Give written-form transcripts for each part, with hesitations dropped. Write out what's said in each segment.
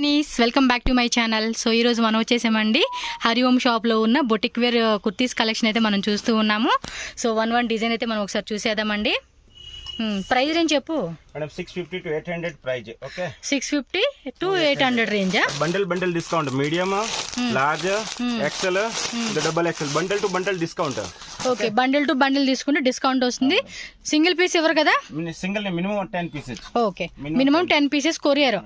Knees welcome back to my channel. So ఈరోజు మనం వచ్చేసామండి హరిఓం షాప్లో ఉన్న బొటిక్ వేర్ కుర్తీస్ కలెక్షన్ అయితే మనం చూస్తూ ఉన్నాము. సో వన్ డిజైన్ అయితే మనం ఒకసారి చూసేద్దామండి. ప్రైస్ రేంజ్ చెప్పు madam. 650 to 800 price. Okay, 650 to 800 range. Bundle discount. Medium, large, XL, double XL bundle to bundle discount. Okay, bundle to bundle తీసుకుంటే డిస్కౌంట్ వస్తుంది. సింగిల్ పీస్ ఎవరు కదా? Single minimum 10 pieces. Okay, minimum 10 pieces courier.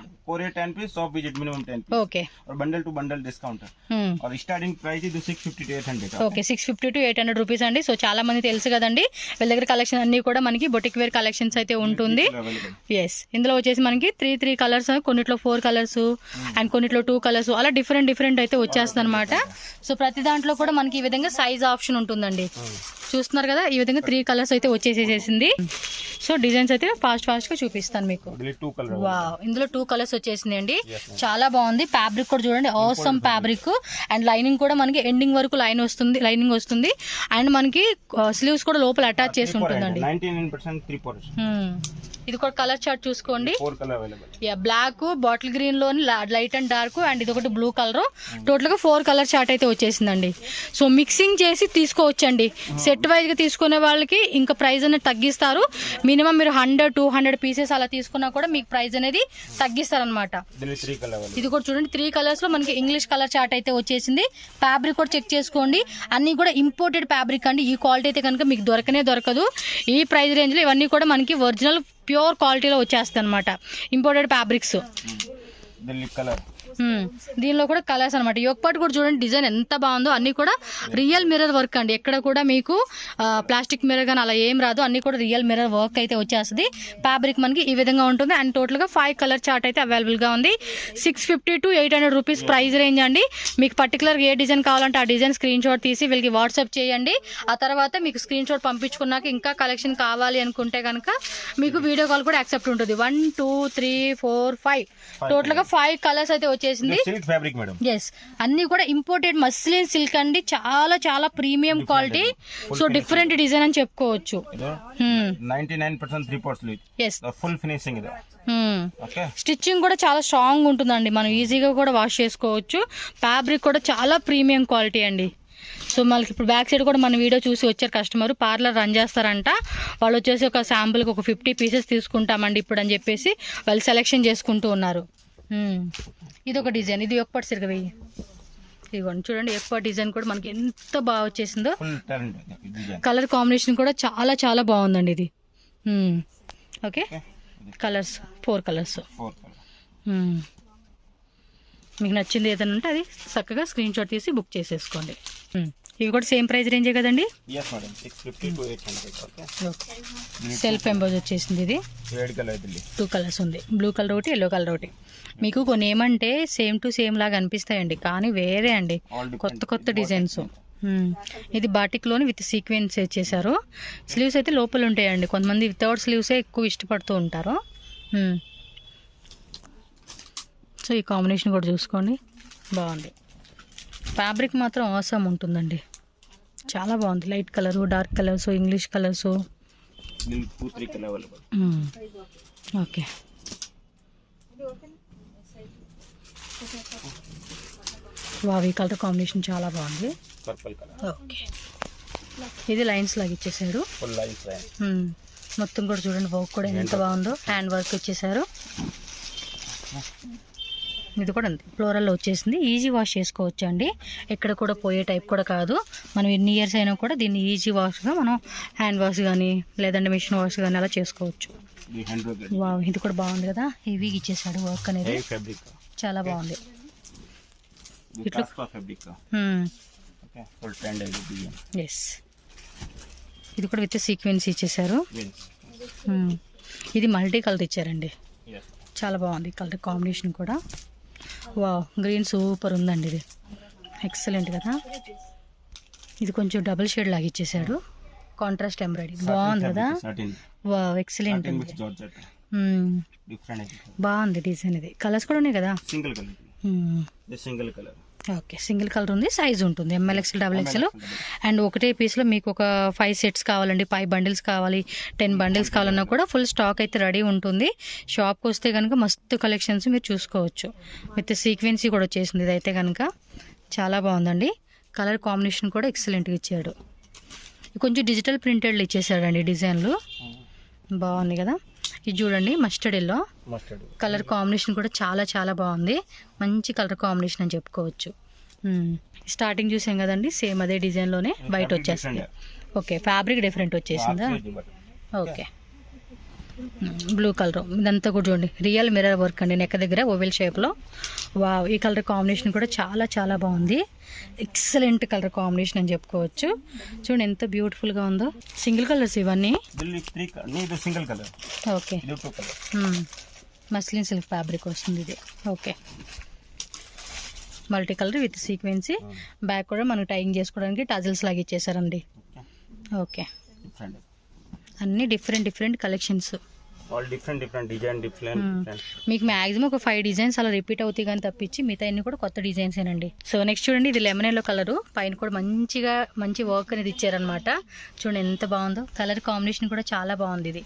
10 piece, shop visit minimum 10 piece. Okay, और bundle to bundle discount. और starting price ఇది 650 to 800. Okay, 650 to 800 rupees అండి. So చాలా మంది తెలుసు కదండి, వీళ్ళ దగ్గర కలెక్షన్ అన్ని కూడా మనకి బొటిక్ వేర్ కలెక్షన్స్ అయితే ఉంటుంది. ఎస్, ఇందులో వచ్చేసి మనకి త్రీ కలర్స్, కొన్నిట్లో 4 కలర్స్ అండ్ కొన్నిట్లో 2 కలర్స్, అలా డిఫరెంట్ అయితే వచ్చేస్తుంది అనమాట. సో ప్రతి దాంట్లో కూడా మనకి ఈ విధంగా సైజ్ ఆప్షన్ ఉంటుందండి. చూస్తున్నారు కదా, ఈ విధంగా 3 కలర్స్ అయితే వచ్చేసేసింది. సో డిజైన్స్ అయితే ఫాస్ట్ గా చూపిస్తాను మీకు. వావ్, ఇందులో 2 కలర్స్ వచ్చేసింది అండి. చాలా బాగుంది. ఫ్యాబ్రిక్ కూడా చూడండి, ఆసమ్ ఫ్యాబ్రిక్. అండ్ లైనింగ్ కూడా మనకి ఎండింగ్ వరకు లైనింగ్ వస్తుంది. అండ్ మనకి స్లీవ్స్ కూడా లోపల అటాచ్ చేసి ఉంటుందండి. 99% 3/4. ఇది కూడా కలర్ చార్ట్ చూసుకోండి. బ్లాక్, బాటిల్ గ్రీన్ లోని లైట్ అండ్ డార్క్, అండ్ ఇది ఒకటి బ్లూ కలర్. టోటల్ గా 4 కలర్ చార్ట్ అయితే వచ్చేసిందండి. సో మిక్సింగ్ చేసి తీసుకోవచ్చండి. సెట్ వైజ్ గా తీసుకునే వాళ్ళకి ఇంకా ప్రైస్ అనేది తగ్గిస్తారు. మినిమం మీరు 100-200 పీసెస్ అలా తీసుకున్నా కూడా మీకు ప్రైస్ అనేది తగ్గిస్తారు అనమాట. ఇది కూడా చూడండి, 3 కలర్స్ లో మనకి ఇంగ్లీష్ కలర్ చార్ట్ అయితే వచ్చేసింది. ఫ్యాబ్రిక్ కూడా చెక్ చేసుకోండి, అన్ని కూడా ఇంపోర్టెడ్ ఫ్యాబ్రిక్ అండి. ఈ క్వాలిటీ అయితే కనుక మీకు దొరకదు. ఈ ప్రైస్ రేంజ్ లో ఇవన్నీ కూడా మనకి ఒరిజినల్ ప్యూర్ క్వాలిటీలో వచ్చేస్తాయి అనమాట, ఇంపోర్టెడ్ ఫ్యాబ్రిక్స్. దీనిలో కూడా కలర్స్ అనమాట. యోగపాటు కూడా చూడండి, డిజైన్ ఎంత బాగుందో. అన్ని కూడా రియల్ మిర్రర్ వర్క్ అండి. ఎక్కడ కూడా మీకు ప్లాస్టిక్ మిర్రర్ కానీ అలా ఏం రాదు. అన్ని కూడా రియల్ మిర్రర్ వర్క్ అయితే వచ్చేస్తుంది. ఫ్యాబ్రిక్ మనకి ఈ విధంగా ఉంటుంది. అండ్ టోటల్ గా 5 కలర్ చార్ట్ అయితే అవైలబుల్ గా ఉంది. 650 to 800 రూపీస్ ప్రైస్ రేంజ్ అండి. మీకు పర్టికులర్ ఏ డిజైన్ కావాలంటే ఆ డిజైన్ స్క్రీన్ షాట్ తీసి వీళ్ళకి వాట్సాప్ చేయండి. ఆ తర్వాత మీకు స్క్రీన్ షాట్ పంపించుకున్నాక ఇంకా కలెక్షన్ కావాలి అనుకుంటే కనుక మీకు వీడియో కాల్ కూడా యాక్సెప్ట్ ఉంటుంది. 1 2 3 4 5 టోటల్ గా 5 కలర్స్ అయితే వచ్చేసింది. ఎస్, అన్ని కూడా ఇంపోర్టెడ్ మస్లిన్ సిల్క్ అండి. చాలా premium quality. So different design అని చెప్పుకోవచ్చు. 99% 3/4 ఎస్, ఫుల్ ఫినిషింగ్ ఇది. స్టిచ్చింగ్ కూడా చాలా స్ట్రాంగ్ ఉంటుందండి. మనం ఈజీగా కూడా వాష్ చేసుకోవచ్చు. ఫ్యాబ్రిక్ కూడా చాలా ప్రీమియం క్వాలిటీ అండి. సో మనకి ఇప్పుడు బ్యాక్ సైడ్ కూడా మన వీడియో చూసి వచ్చారు కస్టమర్, పార్లర్ రన్ చేస్తారంట. వాళ్ళు వచ్చేసి ఒక శాంపుల్కి ఒక 50 పీసెస్ తీసుకుంటామండి ఇప్పుడు అని చెప్పేసి వాళ్ళు సెలెక్షన్ చేసుకుంటూ ఉన్నారు. ఇది ఒక డిజైన్, ఇది ఒకపాటు సిరగ వెయ్యి. ఇదిగోండి చూడండి, ఒకపాటు డిజైన్ కూడా మనకి ఎంత బాగా వచ్చేసిందో. కలర్ కాంబినేషన్ కూడా చాలా బాగుందండి ఇది. Okay, colours 4 colours. మీకు నచ్చింది ఏదైనా ఉంటే అది చక్కగా స్క్రీన్ షాట్ తీసి బుక్ చేసేసుకోండి. ఇవి కూడా సేమ్ ప్రైస్ రేంజే కదండి. సెల్ఫ్ ఎంబోజ్ వచ్చేసింది. ఇది 2 కలర్స్ ఉంది, బ్లూ కలర్ ఒకటి, ఎల్లో కలర్ ఒకటి. మీకు కొన్ని ఏమంటే సేమ్ టు సేమ్ లాగా అనిపిస్తాయండి, కానీ వేరే అండి, కొత్త డిజైన్స్. ఇది బాటిక్ లోని విత్ సీక్వెన్స్ చేశారు. స్లీవ్స్ అయితే లోపల ఉంటాయండి. కొంతమంది వితౌట్ స్లీవ్సే ఎక్కువ ఇష్టపడుతూ ఉంటారు. సో ఈ కాంబినేషన్ కూడా చూసుకోండి, బాగుంది. ఫ్యాబ్రిక్ మాత్రం అవసరం ఉంటుందండి, చాలా బాగుంది. Light colour, dark colours, English colours. Okay, wow, ఈ కలర్ కాంబినేషన్ చాలా బాగుంది. ఓకే, ఇది లైన్స్ లాగా ఇచ్చేసారు మొత్తం కూడా చూడండి. వర్క్ కూడా ఎంత బాగుందో, హ్యాండ్ వర్క్ ఇచ్చేసారు. ఇది కూడా అంతే, ఫ్లోరల్లో వచ్చేసింది. ఈజీ వాష్ చేసుకోవచ్చు అండి, ఎక్కడ కూడా పోయే టైప్ కూడా కాదు. మనం ఎన్ని ఇయర్స్ అయినా కూడా దీన్ని ఈజీ వాష్గా మనం హ్యాండ్ వాష్ కానీ లేదంటే మిషన్ వాష్ కానీ అలా చేసుకోవచ్చు. వావ్, ఇది కూడా బాగుంది కదా, హెవీగా ఇచ్చేసాడు వర్క్ అనేది, చాలా బాగుంది. ఇట్లా ఎస్, ఇది కూడా విత్ సీక్వెన్స్ ఇచ్చేసారు. ఇది మల్టీ కలర్ ఇచ్చారండి, చాలా బాగుంది కలర్ కాంబినేషన్ కూడా. వావ్, గ్రీన్ సూపర్ ఉందండి, ఇది ఎక్సలెంట్ కదా. ఇది కొంచెం డబుల్ షేడ్ లాగా ఇచ్చేసాడు, కాంట్రాస్ట్ ఎంబ్రాయిడరీ బాగుంది కదా. వావ్, ఎక్సలెంట్, బాగుంది డిజైన్. ఇది కలర్స్ కూడా ఉన్నాయి కదా, single colour. Okay, single colour ఉంది, సైజ్ ఉంటుంది ML XL XXL. అండ్ ఒకటే పీస్లో మీకు ఒక 5 సెట్స్ కావాలండి, 5 బండిల్స్ కావాలి, 10 బండిల్స్ కావాలన్నా కూడా ఫుల్ స్టాక్ అయితే రెడీ ఉంటుంది. షాప్కి వస్తే కనుక మస్తు కలెక్షన్స్ మీరు చూసుకోవచ్చు. విత్ సీక్వెన్సీ కూడా వచ్చేసింది. ఇదైతే కనుక చాలా బాగుందండి. కలర్ కాంబినేషన్ కూడా ఎక్సలెంట్గా ఇచ్చాడు. కొంచెం డిజిటల్ ప్రింటెడ్లు ఇచ్చేసాడండి డిజైన్లు, బాగుంది కదా. ఇది చూడండి మస్టర్డ్ ఎల్లో కలర్ కాంబినేషన్ కూడా చాలా చాలా బాగుంది. మంచి కలర్ కాంబినేషన్ అని చెప్పుకోవచ్చు. స్టార్టింగ్ చూసాం కదండి, సేమ్ అదే డిజైన్లోనే వైట్ వచ్చేస్తుంది. ఓకే, ఫ్యాబ్రిక్ డిఫరెంట్ వచ్చేసిందా. ఓకే, బ్లూ కలర్ ఇదంతా కూడా చూడండి రియల్ మిర్రర్ వర్క్ అండి, నెక్ దగ్గర ఓవెల్ షేప్లో. వావ్, ఈ కలర్ కాంబినేషన్ కూడా చాలా చాలా బాగుంది. ఎక్సలెంట్ కలర్ కాంబినేషన్ అని చెప్పుకోవచ్చు. చూడండి ఎంత బ్యూటిఫుల్గా ఉందో. సింగిల్ కలర్స్ ఇవన్నీ. ఓకే, మస్లిన్ సిల్క్ ఫ్యాబ్రిక్ వస్తుంది ఇది. Okay, multi colour with sequins. Back కూడా మనకు టైయింగ్ చేసుకోవడానికి టజిల్స్ లాగా ఇచ్చేసారండి. ఓకే, అన్ని డిఫరెంట్ కలెక్షన్స్. మీకు మ్యాక్సిమం ఒక 5 డిజైన్స్ అలా రిపీట్ అవుతాయి కానీ తప్పించి మిగతా అన్ని కూడా కొత్త డిజైన్స్ ఏనండి. సో నెక్స్ట్ చూడండి, ఇది లెమన్ ఎల్లో కలర్, పైన కూడా మంచి వర్క్ అనేది ఇచ్చారనమాట. చూడండి ఎంత బాగుందో. కలర్ కాంబినేషన్ కూడా చాలా బాగుంది. ఇది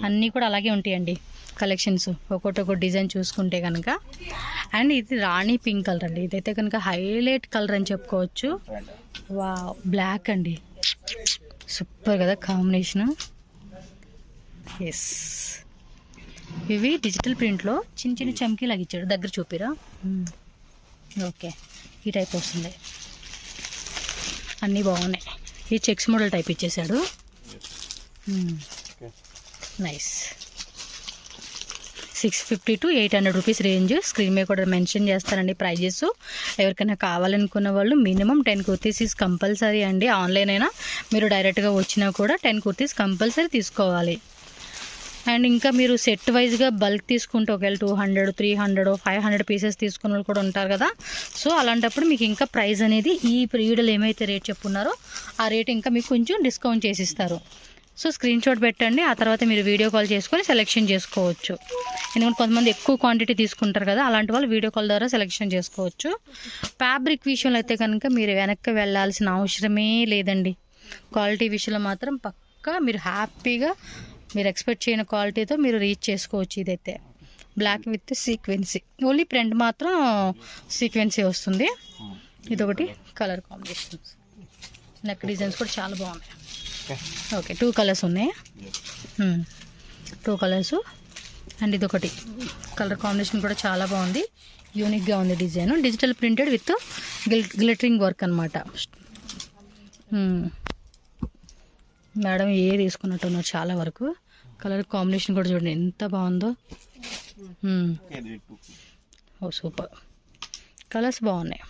అన్నీ కూడా అలాగే ఉంటాయండి కలెక్షన్స్, ఒక్కొక్క డిజైన్ చూసుకుంటే కనుక. అండ్ ఇది రాణి పింక్ కలర్ అండి, ఇదైతే కనుక హైలైట్ కలర్ అని చెప్పుకోవచ్చు. వా, బ్లాక్ అండి, సూపర్ కదా కాంబినేషన్. ఎస్, ఇవి డిజిటల్ ప్రింట్లో చిన్న చమ్కీ లాగా ఇచ్చాడు. దగ్గర చూపిరా. ఓకే, ఈ టైప్ వస్తుంది. అన్నీ బాగున్నాయి. ఈ చెక్స్ మోడల్ టైప్ ఇచ్చేసాడు. Nice. 650 to 800 rupees range. Screen మీద కూడా మెన్షన్ చేస్తారండి ప్రైజెస్. ఎవరికైనా కావాలనుకున్న వాళ్ళు మినిమం 10 కుర్తీస్ కంపల్సరీ అండి. ఆన్లైన్ అయినా మీరు డైరెక్ట్గా వచ్చినా కూడా 10 కుర్తీస్ కంపల్సరీ తీసుకోవాలి. అండ్ ఇంకా మీరు సెట్ వైజ్గా బల్క్ తీసుకుంటే ఒకవేళ 200, 300, 500 పీసెస్ తీసుకున్న వాళ్ళు కూడా ఉంటారు కదా. సో అలాంటప్పుడు మీకు ఇంకా ప్రైస్ అనేది ఈ వీడియోలో ఏమైతే రేట్ చెప్పున్నారో ఆ రేట్ ఇంకా మీకు కొంచెం డిస్కౌంట్ చేసి ఇస్తారు. సో స్క్రీన్ షాట్ పెట్టండి, ఆ తర్వాత మీరు వీడియో కాల్ చేసుకొని సెలెక్షన్ చేసుకోవచ్చు. ఎందుకంటే కొంతమంది ఎక్కువ క్వాంటిటీ తీసుకుంటారు కదా, అలాంటి వాళ్ళు వీడియో కాల్ ద్వారా సెలెక్షన్ చేసుకోవచ్చు. ఫ్యాబ్రిక్ విషయంలో అయితే కనుక మీరు వెనక్కి వెళ్ళాల్సిన అవసరమే లేదండి. క్వాలిటీ విషయంలో మాత్రం పక్కా మీరు హ్యాపీగా మీరు ఎక్స్పెక్ట్ చేయని క్వాలిటీతో మీరు రీచ్ చేసుకోవచ్చు. ఇదైతే బ్లాక్ విత్ సీక్వెన్సీ, ఓన్లీ ప్రింట్ మాత్రం సీక్వెన్సీ వస్తుంది. ఇదొకటి కలర్ కాంబినేషన్స్. నెక్ డిజైన్స్ కూడా చాలా బాగున్నాయి. ఓకే, 2 కలర్స్ ఉన్నాయి. 2 కలర్స్. అండ్ ఇదొకటి కలర్ కాంబినేషన్ కూడా చాలా బాగుంది, యూనిక్గా ఉంది design. Digital printed with glittering work అనమాట. మేడం ఏ తీసుకున్నట్టున్నారు చాలా వరకు. కలర్ కాంబినేషన్ కూడా చూడండి ఎంత బాగుందో. ఓ సూపర్, కలర్స్ బాగున్నాయి.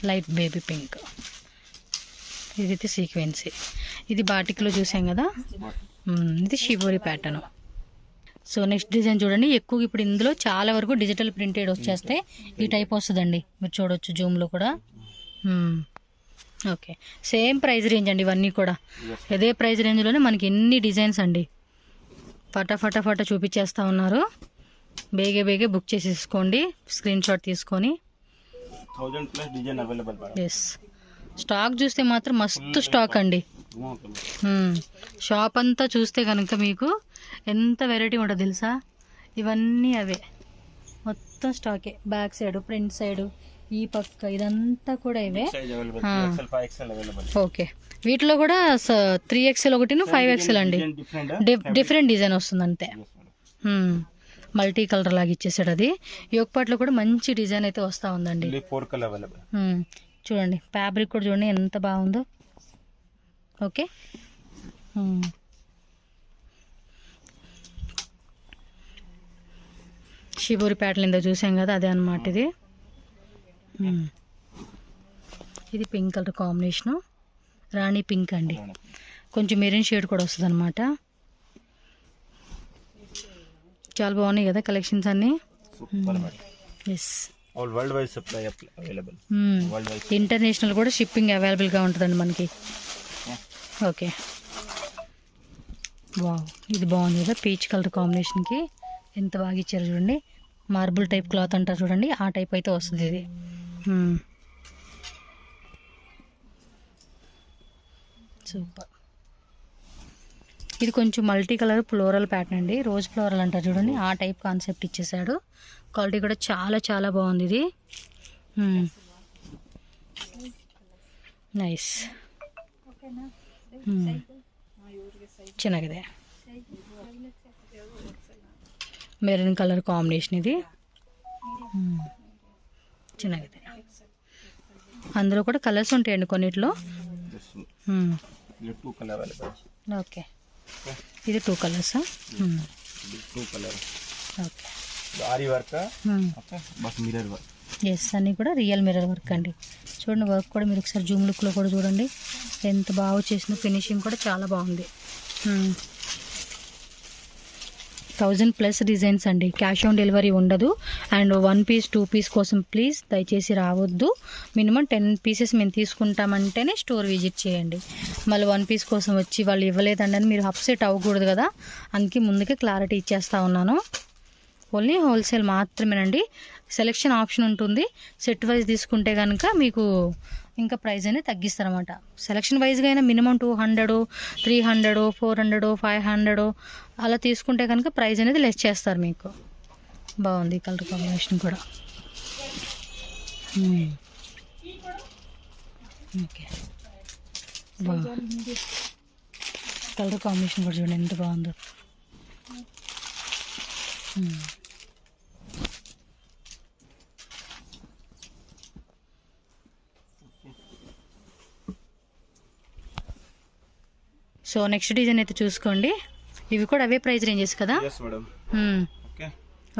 లైట్ బేబీ పింక్, ఇదైతే సీక్వెన్సీ. ఇది బాటిక్లో చూసాం కదా, ఇది shibori pattern. So next design చూడండి. ఎక్కువ ఇప్పుడు ఇందులో చాలా వరకు డిజిటల్ ప్రింటెడ్ వచ్చేస్తే ఈ టైప్ వస్తుందండి, మీరు చూడవచ్చు జూమ్లో కూడా. ఓకే, సేమ్ ప్రైస్ రేంజ్ అండి ఇవన్నీ కూడా. అదే ప్రైస్ రేంజ్లోనే మనకి ఎన్ని డిజైన్స్ అండి. ఫటాఫట చూపించేస్తూ ఉన్నారు. బేగే బుక్ చేసేసుకోండి, స్క్రీన్ షాట్ తీసుకొని. ఎస్, స్టాక్ చూస్తే మాత్రం మస్తు స్టాక్ అండి. షాప్ అంతా చూస్తే కనుక మీకు ఎంత వెరైటీ ఉంటుంది తెలుసా. ఇవన్నీ అవే మొత్తం స్టాకే. బ్యాక్ సైడ్, ఫ్రంట్ సైడ్, ఈ పక్క ఇదంతా కూడా ఇవే. ఓకే, వీటిలో కూడా 3XL ఒకటి 5XL అండి. డిఫరెంట్ డిజైన్ వస్తుంది అంతే. మల్టీ కలర్ లాగా ఇచ్చేసాడు. అది యోగపాట్లో కూడా మంచి డిజైన్ అయితే వస్తూ ఉందండి. చూడండి ఫ్యాబ్రిక్ కూడా చూడండి ఎంత బాగుందో. ఓకే, షిబోరి ప్యాటర్న్ ఇందా చూసాం కదా, అదే అనమాట ఇది. ఇది పింక్ కలర్ కాంబినేషను, రాణి పింక్ అండి. కొంచెం మెరూన్ షేడ్ కూడా వస్తుంది అనమాట. చాలా బాగున్నాయి కదా కలెక్షన్స్ అన్నీ. ఎస్, ఇంటర్నేషనల్ కూడా షిప్పింగ్ అవైలబుల్గా ఉంటుందండి మనకి. ఓకే, వావ్, ఇది బాగుంది కదా పీచ్ కలర్ కాంబినేషన్కి ఎంత బాగా ఇచ్చారు చూడండి. మార్బుల్ టైప్ క్లాత్ అంటారు చూడండి, ఆ టైప్ అయితే వస్తుంది ఇది. సూపర్. ఇది కొంచెం మల్టీ కలర్ ఫ్లోరల్ ప్యాటర్న్ అండి, రోజ్ ఫ్లోరల్ అంటారు చూడండి, ఆ టైప్ కాన్సెప్ట్ ఇచ్చేసాడు. క్వాలిటీ కూడా చాలా చాలా బాగుంది ఇది. నైస్. చిన్నಗಿದೆ, మెరూన్ కలర్ కాంబినేషన్ ఇది. చిన్నಗಿದೆ. అందులో కూడా కలర్స్ ఉంటాయండి కొన్నిట్లో. ఓకే, ఇది 2 కలర్స్. ఎస్, అన్నీ కూడా రియల్ మిర్రర్ వర్క్ అండి. చూడండి వర్క్ కూడా మీరు ఒకసారి జూమ్ లుక్లో కూడా చూడండి ఎంత బాగా వచ్చేసింది. ఫినిషింగ్ కూడా చాలా బాగుంది. 1000+ డిజైన్స్ అండి. క్యాష్ ఆన్ డెలివరీ ఉండదు. అండ్ 1 పీస్ 2 పీస్ కోసం ప్లీజ్ దయచేసి రావద్దు. మినిమం 10 పీసెస్ మేము తీసుకుంటామంటేనే స్టోర్ విజిట్ చేయండి. మళ్ళీ 1 పీస్ కోసం వచ్చి వాళ్ళు ఇవ్వలేదండి అని మీరు అప్సెట్ అవ్వకూడదు కదా, అందుకే ముందుకే క్లారిటీ ఇచ్చేస్తా ఉన్నాను. ఓన్లీ హోల్సేల్ మాత్రమేనండి. సెలెక్షన్ ఆప్షన్ ఉంటుంది. సెట్ వైజ్ తీసుకుంటే కనుక మీకు ఇంకా ప్రైస్ అనేది తగ్గిస్తారన్నమాట. సెలెక్షన్ వైజ్గా అయినా మినిమం 200, 300, 400, 500 అలా తీసుకుంటే కనుక ప్రైస్ అనేది లెస్ చేస్తారు మీకు. బాగుంది కలర్ కాంబినేషన్ కూడా. ఓకే, కలర్ కాంబినేషన్ కూడా చూడండి ఎంత బాగుందో. సో నెక్స్ట్ డిజైన్ అయితే చూసుకోండి. ఇవి కూడా అవే ప్రైస్ రేంజెస్ కదా.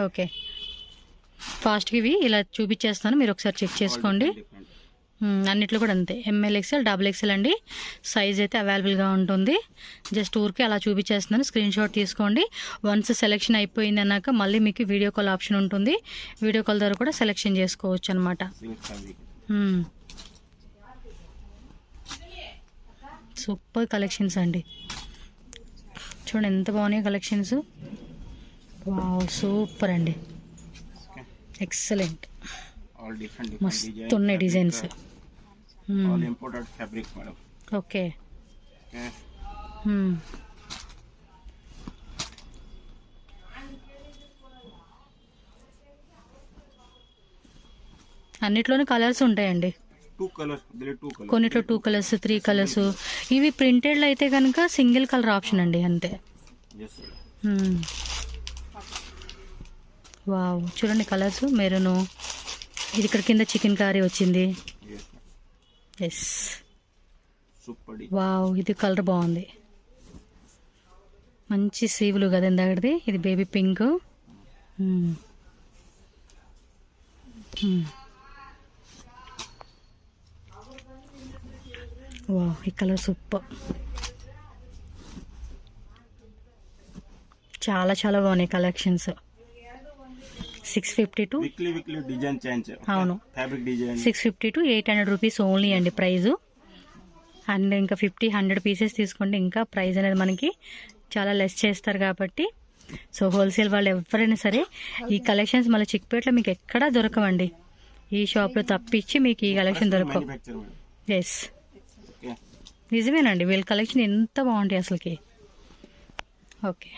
ఓకే, ఫాస్ట్గా ఇవి ఇలా చూపించేస్తాను, మీరు ఒకసారి చెక్ చేసుకోండి. అన్నిట్లో కూడా అంతే, ML XL XXL అండి. సైజ్ అయితే అవైలబుల్గా ఉంటుంది. జస్ట్ ఊరికి అలా చూపించేస్తున్నాను, స్క్రీన్ షాట్ తీసుకోండి. వన్స్ సెలెక్షన్ అయిపోయింది అన్నాక మళ్ళీ మీకు వీడియో కాల్ ఆప్షన్ ఉంటుంది. వీడియో కాల్ ద్వారా కూడా సెలెక్షన్ చేసుకోవచ్చు అనమాట. సూపర్ కలెక్షన్స్ అండి. చూడండి ఎంత బాగున్నాయి కలెక్షన్స్. వావ్, సూపర్ అండి, ఎక్సలెంట్. మస్తు ఉన్నాయి డిజైన్స్. ఓకే, అన్నిట్లోనే కలర్స్ ఉంటాయండి. కొన్నిట్లో 2 కలర్స్ 3 కలర్స్. ఇవి ప్రింటెడ్లో అయితే కనుక సింగిల్ కలర్ ఆప్షన్ అండి అంతే. వావ్, చూడండి కలర్స్. మెరూను, ఇది ఇక్కడ కింద చికెన్ కర్రీ వచ్చింది. ఎస్, వావ్, ఇది కలర్ బాగుంది. మంచి సీవులు కదా ఇందాకది. ఇది బేబీ పింక్. వావ్, ఈ కలర్ సూపర్. చాలా చాలా బాగున్నాయి కలెక్షన్స్. 650 to అవును 650 to 800 రూపీస్ ఓన్లీ అండి ప్రైజు. అండ్ ఇంకా 50-100 పీసెస్ తీసుకుంటే ఇంకా ప్రైస్ అనేది మనకి చాలా లెస్ చేస్తారు కాబట్టి. సో హోల్సేల్ వాళ్ళు ఎవరైనా సరే ఈ కలెక్షన్స్ మళ్ళీ చిక్పేటలో మీకు ఎక్కడా దొరకవండి. ఈ షాప్లో తప్పించి మీకు ఈ కలెక్షన్ దొరకవు. ఎస్, నిజమేనండి, వీళ్ళ కలెక్షన్ ఎంత బాగుంటాయి అసలుకి. ఓకే,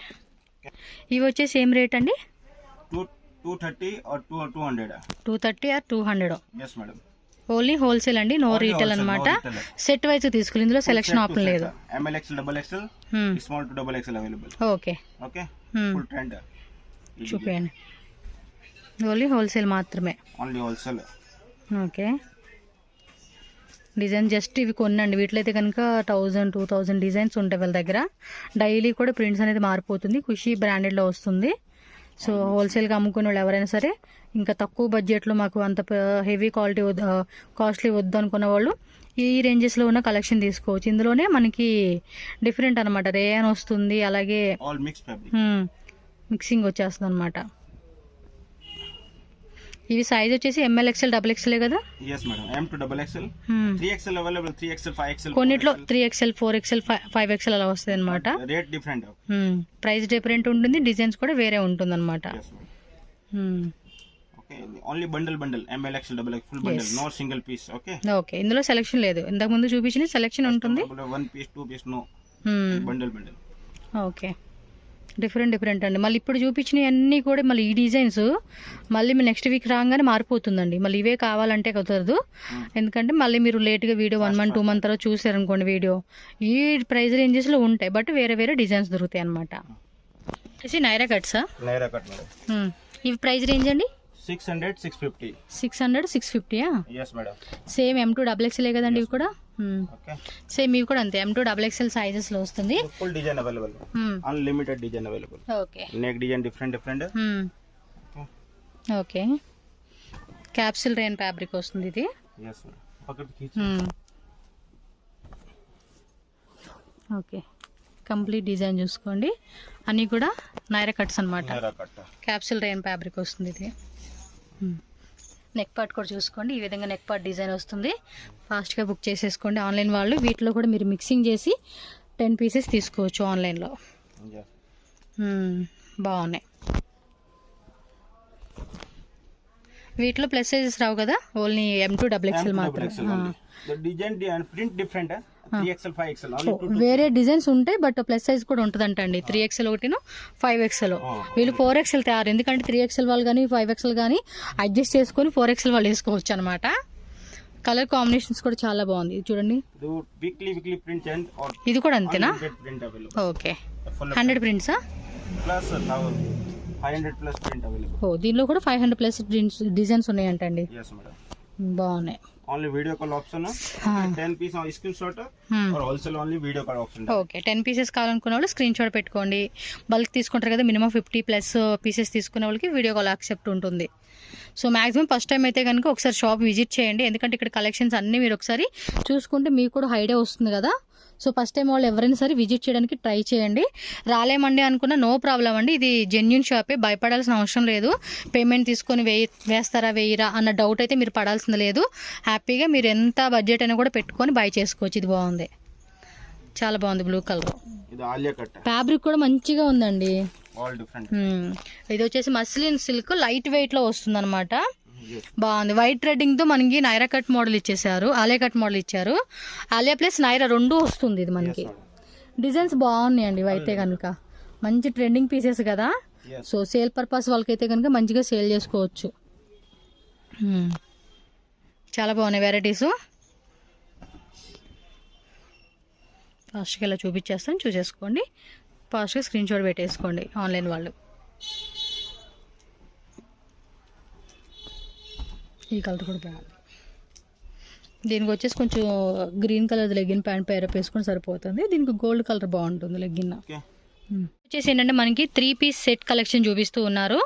ఇవి వచ్చేసి ఏం రేట్ అండి? 230 or 200. 230 or 200. Yes madam. Only wholesale అండి, నో రీటైల్ అనమాట. సెట్ వైజ్ తీసుకుని ఇందులో సెలెక్షన్ ఆప్షన్ లేదు. ML XL XXL, small to XXL available. Okay okay, full trend చూపించండి. ఓన్లీ హోల్సేల్ మాత్రమే. Only wholesale. Okay, design just ఇవి కొనండి. వీటిలో అయితే కనుక 1000-2000 డిజైన్స్ ఉంటాయి వాళ్ళ దగ్గర. డైలీ కూడా ప్రింట్స్ అనేది మారిపోతుంది. ఖుషి బ్రాండెడ్లో వస్తుంది. సో హోల్సేల్గా అమ్ముకునే వాళ్ళు ఎవరైనా సరే ఇంకా తక్కువ బడ్జెట్లో మాకు అంత హెవీ క్వాలిటీ కాస్ట్లీ వద్దు అనుకున్న వాళ్ళు ఈ రేంజెస్లో ఉన్న కలెక్షన్ తీసుకోవచ్చు. ఇందులోనే మనకి డిఫరెంట్ అనమాట, రేయాన్ వస్తుంది, అలాగే మిక్సింగ్ వచ్చేస్తుంది అనమాట. ఇవి సైజ్ వచ్చేసి ML XL XXL కదా? yes madam, M to XXL, 3XL available, 3XL 5XL. కొన్నిట్లో 3XL 4XL 5XL అలా వస్తుంది అనమాట. రేట్ డిఫరెంట్, ప్రైస్ డిఫరెంట్ ఉంటుంది, డిజైన్స్ కూడా వేరే ఉంటుంది అనమాట. Okay, only bundle, ML, XL, double X, full bundle, no single piece. Okay. Okay, ఇందులో సెలెక్షన్ లేదు, ఇంతకు ముందు చూపించిన సెలెక్షన్ ఉంటుంది. One piece, 2 piece, no. Bundle. Okay, different అండి. మళ్ళీ ఇప్పుడు చూపించినవి అన్నీ కూడా మళ్ళీ ఈ డిజైన్స్ మళ్ళీ మీరు నెక్స్ట్ వీక్ రాగానే మారిపోతుందండి. మళ్ళీ ఇవే కావాలంటే కుదరదు, ఎందుకంటే మళ్ళీ మీరు లేట్గా వీడియో 1 month 2 month తర్వాత చూసారనుకోండి వీడియో ఈ ప్రైస్ రేంజెస్లో ఉంటాయి, బట్ వేరే డిజైన్స్ దొరుకుతాయి అనమాట. నైరా కట్సా? Naira cut madam. ఇవి ప్రైస్ రేంజ్ అండి 600, 650. 600, 650. Yes madam. Same M2 XXL కదండి ఇవి కూడా? Okay. సేమ్ ఇవి కూడా అంతే, M2 XXL సైజెస్ లో వస్తుంది. Full design available, unlimited design available. Okay, neck design different. Okay, capsule rain fabric వస్తుంది ఇది. yes madam. పక్కకి ఓకే, కంప్లీట్ డిజైన్ చూసుకోండి, అన్నీ కూడా నైరా కట్స్ అనమాట. క్యాప్సిల్ రేన్ ఫ్యాబ్రిక్ వస్తుంది ఇది. నెక్ పార్ట్ కూడా చూసుకోండి, ఈ విధంగా నెక్ పార్ట్ డిజైన్ వస్తుంది. ఫాస్ట్గా బుక్ చేసేసుకోండి ఆన్లైన్ వాళ్ళు. వీటిలో కూడా మీరు మిక్సింగ్ చేసి 10 pieces తీసుకోవచ్చు ఆన్లైన్లో. బాగున్నాయి. వీటిలో ప్లస్ సైజెస్ రావు కదా, ఓన్లీ M2 XXL మాత్రం. Design print different. 3XL, 5XL వేరే డిజైన్స్ ఉంటాయి, బట్ ప్లస్ సైజ్ కూడా ఉంటుందంట అండి. 3XL ఒకటిను 5XL. వీళ్ళు 4XL తయారు, ఎందుకంటే 3XL వాళ్ళు కానీ 5XL కానీ అడ్జస్ట్ చేసుకొని 4XL వాళ్ళు వేసుకోవచ్చు అనమాట. కలర్ కాంబినేషన్స్ కూడా చాలా బాగుంది చూడండి. వీక్లీ ప్రింట్ అండ్ ఇది కూడా అంతేనా? ఓకే, 100 ప్రింట్సా? Plus 500 plus print available. ఓ, దీనిలో కూడా 500 ప్లస్ డిజైన్స్ ఉన్నాయంటండి. yes madam. బాగున్నాయి. Only video call option, 10 piece screenshot or wholesale only video call option. Okay, 10 pieces కావాలనుకున్న వాళ్ళు స్క్రీన్ షాట్ పెట్టుకోండి. బల్క్ తీసుకుంటారు కదా, మినిమం 50+ pieces తీసుకునే వాళ్ళకి వీడియో కాల్ యాక్సెప్ట్ ఉంటుంది. సో మాక్సిమం ఫస్ట్ టైం అయితే కనుక ఒకసారి షాప్ విజిట్ చేయండి, ఎందుకంటే ఇక్కడ కలెక్షన్స్ అన్నీ మీరు ఒకసారి చూసుకుంటే మీకు కూడా ఐడియా వస్తుంది కదా. సో ఫస్ట్ టైం వాళ్ళు ఎవరైనా సరే విజిట్ చేయడానికి ట్రై చేయండి. రాలేమండి అనుకున్న నో ప్రాబ్లం అండి, ఇది జెన్యూన్ షాపే, భయపడాల్సిన అవసరం లేదు. పేమెంట్ తీసుకొని వేస్తారా వేయరా అన్న డౌట్ అయితే మీరు పడాల్సింది లేదు. హ్యాపీగా మీరు ఎంత బడ్జెట్ అయినా కూడా పెట్టుకొని బై చేసుకోవచ్చు. ఇది బాగుంది, చాలా బాగుంది, బ్లూ కలర్. ఫ్యాబ్రిక్ కూడా మంచిగా ఉందండి. ఇది వచ్చేసి మస్లిన్ సిల్క్, లైట్ వెయిట్ లో వస్తుంది అనమాట. బాగుంది. వైట్ థ్రెడ్డింగ్ తో మనకి నైరా కట్ మోడల్ ఇచ్చేసారు, ఆలియా కట్ మోడల్ ఇచ్చారు. ఆలియా ప్లస్ నైరా 2 వస్తుంది ఇది మనకి. డిజైన్స్ బాగున్నాయండి అయితే కనుక, మంచి ట్రెండింగ్ పీసెస్ కదా. సో సేల్ పర్పస్ వాళ్ళకైతే కనుక మంచిగా సేల్ చేసుకోవచ్చు. చాలా బాగున్నాయి వెరైటీస్. ఫాస్ట్గా ఇలా చూపించేస్తాను, చూసేసుకోండి. ఫాస్ట్గా స్క్రీన్ షాట్ పెట్టేసుకోండి ఆన్లైన్ వాళ్ళు. ఈ కలర్ కూడా బాగుంది. దీనికి వచ్చేసి కొంచెం green colour legging pant pair up వేసుకొని సరిపోతుంది. దీనికి గోల్డ్ కలర్ బాగుంటుంది లెగ్గిన్. వచ్చేసి ఏంటంటే మనకి 3 piece సెట్ కలెక్షన్ చూపిస్తూ ఉన్నారు.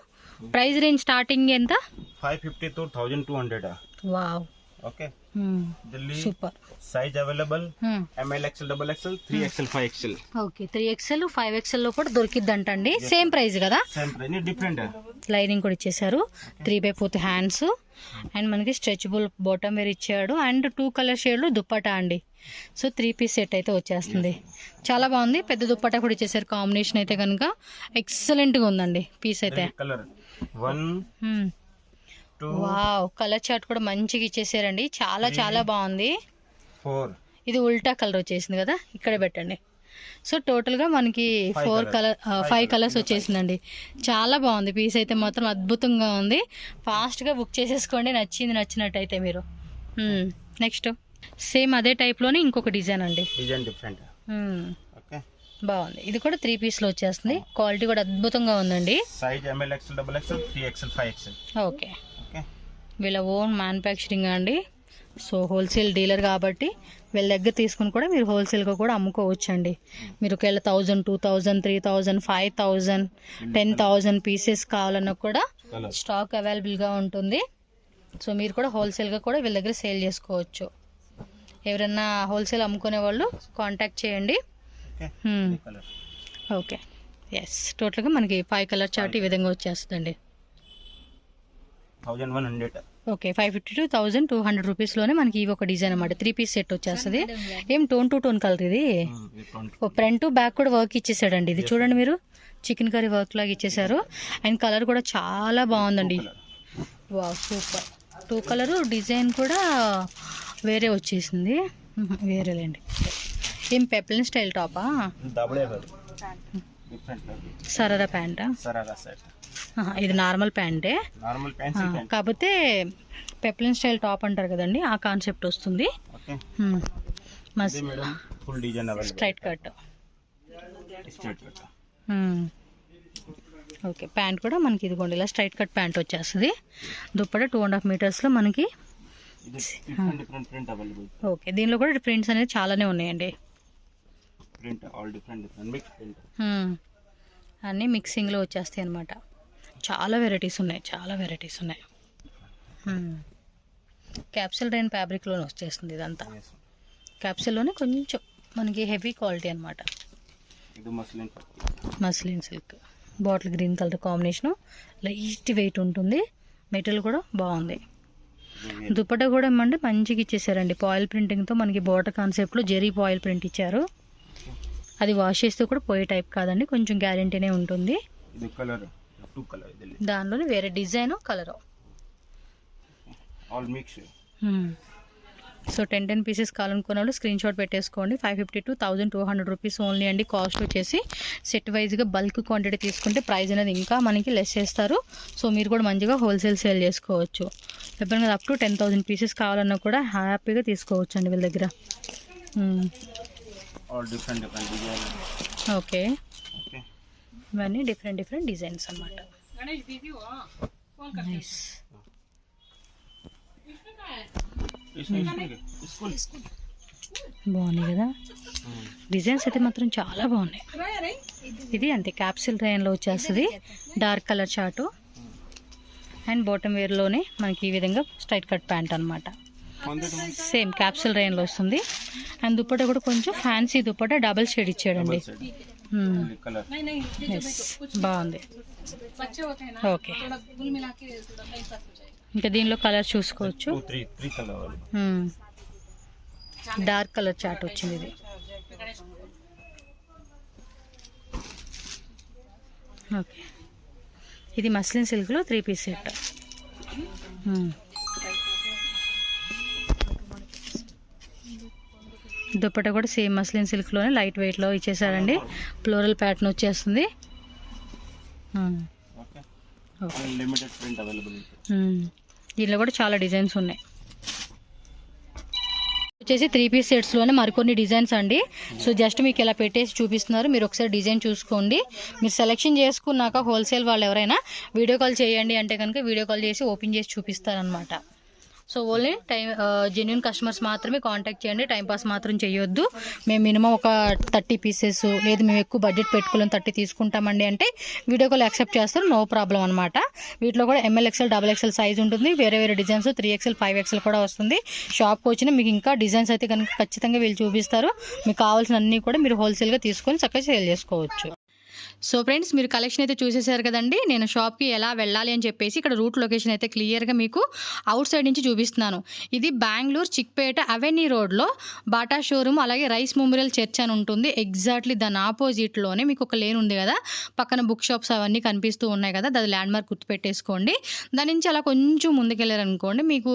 ప్రైస్ రేంజ్ స్టార్టింగ్ ఎంత? 550 to 1200. Wow, okay. Super. Size available, ML, XL, XXL, 3XL, 5XL. Okay, 3XL 5XL లో కూడా దొరికిద్ది అంటండి. సేమ్ ప్రైస్ కదా? Same price, different. లైనింగ్ కూడా ఇచ్చేసారు, 3/4 హ్యాండ్స్, అండ్ మనకి స్ట్రెచబుల్ బాటమ్ వేర్ ఇచ్చాడు, అండ్ 2 color షేడ్లు దుప్పటా అండి. సో 3 piece సెట్ అయితే వచ్చేస్తుంది. చాలా బాగుంది. పెద్ద దుప్పటా కూడా ఇచ్చేసారు. కాంబినేషన్ అయితే కనుక ఎక్సలెంట్ గా ఉందండి పీస్ అయితే. వావ్, కలర్ చార్ట్ కూడా మంచిగా ఇచ్చేసారండి. చాలా బాగుంది. ఇది ఉల్టా కలర్ వచ్చేసింది కదా, ఇక్కడే పెట్టండి. సో టోటల్ గా మనకి 5 కలర్స్ వచ్చేసిందండి. చాలా బాగుంది పీస్ అయితే మాత్రం, అద్భుతంగా ఉంది. ఫాస్ట్ గా బుక్ చేసేసుకోండి, నచ్చినట్టు అయితే మీరు. నెక్స్ట్ సేమ్ అదే టైప్ లోనే ఇంకొక డిజైన్ అండి. Design different. బాగుంది. ఇది కూడా 3 piece లో వచ్చేస్తుంది. క్వాలిటీ కూడా అద్భుతంగా ఉందండి. Size ML, XL, XXL, 3XL, 5XL. Okay, వీళ్ళ ఓన్ మ్యానుఫ్యాక్చరింగ్ అండి. సో హోల్సేల్ డీలర్ కాబట్టి వీళ్ళ దగ్గర తీసుకుని కూడా మీరు హోల్సేల్గా కూడా అమ్ముకోవచ్చు అండి. మీరు ఒకవేళ 1000, 2000, 3000, 5000, 10,000 pieces కావాలన్నా కూడా స్టాక్ అవైలబుల్గా ఉంటుంది. సో మీరు కూడా హోల్సేల్గా కూడా వీళ్ళ దగ్గర సేల్ చేసుకోవచ్చు. ఎవరైనా హోల్సేల్ అమ్ముకునే వాళ్ళు కాంటాక్ట్ చేయండి. Okay, yes. టోటల్గా మనకి 5 color చార్ట్ ఈ విధంగా వచ్చేస్తుందండి. 1100. ఓకే, 550 to 1200 రూపీస్లోనే మనకి ఇవి ఒక డిజైన్ అన్నమాట. 3 piece సెట్ వచ్చేస్తుంది. ఏం టోన్ టు టోన్ కలర్ ఇది. ఫ్రంట్ టు బ్యాక్ కూడా వర్క్ ఇచ్చేసాడండి. ఇది చూడండి మీరు, చికెన్ కర్రీ వర్క్ లాగా ఇచ్చేసారు. అండ్ కలర్ కూడా చాలా బాగుందండి. వా సూపర్. 2 కలరు డిజైన్ కూడా వేరే వచ్చేసింది. వేరేలేండి. ఏం పెప్లిన్ స్టైల్ టాపా? సరారా ప్యాంటా? ఇది నార్మల్ ప్యాంటే, కాకపోతే పెప్లిన్ స్టైల్ టాప్ అంటారు కదండి, ఆ కాన్సెప్ట్ వస్తుంది. Straight cut. ఓకే, ప్యాంట్ కూడా మనకి ఇదిగోండి ఇలా స్ట్రైట్ కట్ ప్యాంట్ వచ్చేస్తుంది. దుప్పట 2.5 మీటర్స్లో మనకి. ఓకే, దీనిలో కూడా ప్రింట్స్ అనేది చాలానే ఉన్నాయండి. అన్నీ మిక్సింగ్లో వచ్చేస్తాయి అన్నమాట. చాలా వెరైటీస్ ఉన్నాయి. క్యాప్సిల్ రైన్ ఫ్యాబ్రిక్లోనే వచ్చేస్తుంది ఇదంతా. క్యాప్సిల్లోనే కొంచెం మనకి హెవీ క్వాలిటీ అనమాట. Muslin silk bottle green colour combination, light weight ఉంటుంది. మెటీరియల్ కూడా బాగుంది. దుపట్టా కూడా ఏమంటే మంచిగా ఇచ్చేసారండి. పాయిల్ ప్రింటింగ్తో మనకి బోర్డర్ కాన్సెప్ట్లో జెరీ పాయిల్ ప్రింట్ ఇచ్చారు. అది వాష్ చేస్తే కూడా పోయే టైప్ కాదండి, కొంచెం గ్యారెంటీనే ఉంటుంది. దానిలోనే వేరే డిజైన్ కలరు. సో 10 పీసెస్ కావాలనుకున్న వాళ్ళు స్క్రీన్ షాట్ పెట్టేసుకోండి. 550 to 1200 రూపీస్ ఓన్లీ అండి. కాస్ట్ వచ్చేసి సెట్ వైజ్గా బల్క్ క్వాంటిటీ తీసుకుంటే ప్రైస్ అనేది ఇంకా మనకి లెస్ చేస్తారు. సో మీరు కూడా మంచిగా హోల్సేల్ సేల్ చేసుకోవచ్చు. చెప్పాను కదా, అప్ టు 10,000 పీసెస్ కావాలన్నా కూడా హ్యాపీగా తీసుకోవచ్చు అండి వీళ్ళ దగ్గర. ఓకే, ఇవన్నీ డిఫరెంట్ డిజైన్స్ అన్నమాట. నైస్. బాగున్నాయి కదా డిజైన్స్ అయితే మాత్రం చాలా బాగున్నాయి. ఇది అంతే క్యాప్సిల్ రైన్లో వచ్చేస్తుంది. Dark colour chart and bottom వేర్లోనే మనకి ఈ విధంగా స్ట్రైట్ కట్ ప్యాంట్ అనమాట. సేమ్ క్యాప్సిల్ రైన్లో వస్తుంది. అండ్ దుప్పట కూడా కొంచెం ఫ్యాన్సీ దుప్పట, డబల్ షేడ్ ఇచ్చాడండి. బాగుంది. ఓకే, ఇంకా దీనిలో కలర్ చూసుకోవచ్చు. డార్క్ కలర్ చార్ట్ వచ్చింది ఇది. ఓకే, ఇది మస్లిన్ సిల్క్లో 3 పీస్ సెట్. దుప్పట కూడా సేమ్ మస్లిన్ సిల్క్లోనే లైట్ వెయిట్లో ఇచ్చేసారండి. ఫ్లోరల్ ప్యాటర్న్ వచ్చేస్తుంది. దీనిలో కూడా చాలా డిజైన్స్ ఉన్నాయి. వచ్చేసి 3 పీస్ సెట్స్లోనే మరికొన్ని డిజైన్స్ అండి. సో జస్ట్ మీకు ఇలా పెట్టేసి చూపిస్తున్నారు, మీరు ఒకసారి డిజైన్ చూసుకోండి. మీరు సెలెక్షన్ చేసుకున్నాక హోల్సేల్ వాళ్ళు ఎవరైనా వీడియో కాల్ చేయండి అంటే కనుక వీడియో కాల్ చేసి ఓపెన్ చేసి చూపిస్తారనమాట. సో ఓన్లీ జెన్యున్ కస్టమర్స్ మాత్రమే కాంటాక్ట్ చేయండి. టైంపాస్ మాత్రం చేయొద్దు. మేము మినిమం ఒక 30 పీసెస్ లేదు మేము ఎక్కువ బడ్జెట్ పెట్టుకోలేం 30 తీసుకుంటామండి అంటే వీడియో కాల్ యాక్సెప్ట్ చేస్తారు, నో ప్రాబ్లం అనమాట. వీటిలో కూడా ML XL XXL సైజ్ ఉంటుంది. వేరే డిజైన్స్ 3XL 5XL కూడా వస్తుంది. షాప్కి వచ్చినా మీకు ఇంకా డిజైన్స్ అయితే కనుక ఖచ్చితంగా వీళ్ళు చూపిస్తారు. మీకు కావాల్సిన అన్నీ కూడా మీరు హోల్సేల్గా తీసుకొని చక్కగా సేల్ చేసుకోవచ్చు. సో ఫ్రెండ్స్, మీరు కలెక్షన్ అయితే చూసేసారు కదండి. నేను షాప్కి ఎలా వెళ్ళాలి అని చెప్పేసి ఇక్కడ రూట్ లొకేషన్ అయితే క్లియర్గా మీకు అవుట్ సైడ్ నుంచి చూపిస్తున్నాను. ఇది బెంగళూరు చిక్పేట అవెన్యూ రోడ్లో బాటా షోరూమ్, అలాగే రైస్ మెమోరియల్ చర్చ్ అని ఉంటుంది. ఎగ్జాక్ట్లీ దాని ఆపోజిట్లోనే మీకు ఒక లేన్ ఉంది కదా, పక్కన బుక్ షాప్స్ అవన్నీ కనిపిస్తూ ఉన్నాయి కదా, అది ల్యాండ్ మార్క్ గుర్తుపెట్టేసుకోండి. దాని నుంచి అలా కొంచెం ముందుకెళ్ళారనుకోండి మీకు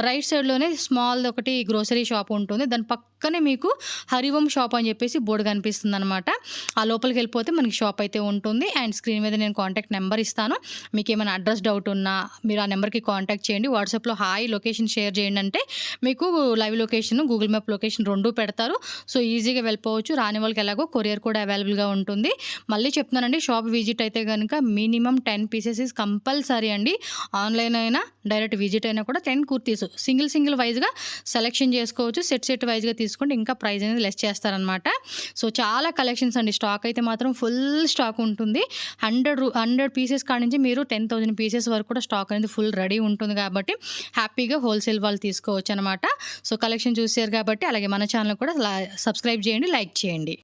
రైట్ సైడ్లోనే స్మాల్ ఒకటి గ్రోసరీ షాప్ ఉంటుంది. దాని పక్కనే మీకు హరివం షాప్ అని చెప్పేసి బోర్డు కనిపిస్తుంది అనమాట. ఆ లోపలికి వెళ్ళిపోతే మనకి షాప్ అయితే ఉంటుంది. అండ్ స్క్రీన్ మీద నేను కాంటాక్ట్ నెంబర్ ఇస్తాను. మీకు ఏమైనా అడ్రస్ డౌట్ ఉన్నా మీరు ఆ నెంబర్కి కాంటాక్ట్ చేయండి. వాట్సాప్లో హాయ్ లొకేషన్ షేర్ చేయండి అంటే మీకు live location, Google map location 2 పెడతారు. సో ఈజీగా వెళ్ళిపోవచ్చు. రాని వాళ్ళకి ఎలాగో కొరియర్ కూడా అవైలబుల్గా ఉంటుంది. మళ్ళీ చెప్తున్నానండి, షాప్ విజిట్ అయితే కనుక మినిమం 10 పీసెస్ ఇస్ కంపల్సరీ అండి. ఆన్లైన్ అయినా డైరెక్ట్ విజిట్ అయినా కూడా 10 కుర్తీస్ సింగిల్ వైజ్గా సెలెక్షన్ చేసుకోవచ్చు. సెట్ వైజ్గా తీసుకుంటే ఇంకా ప్రైస్ అనేది లెస్ చేస్తారనమాట. సో చాలా కలెక్షన్స్ అండి. స్టాక్ అయితే మాత్రం ఫుల్ స్టాక్ ఉంటుంది. 100 పీసెస్ కాడ నుంచి మీరు 10,000 పీసెస్ వరకు కూడా స్టాక్ అనేది ఫుల్ రెడీ ఉంటుంది కాబట్టి హ్యాపీగా హోల్సేల్ వాళ్ళు తీసుకోవచ్చు అనమాట. సో కలెక్షన్ చూసారు కాబట్టి అలాగే మన ఛానల్ కూడా సబ్స్క్రైబ్ చేయండి, లైక్ చేయండి.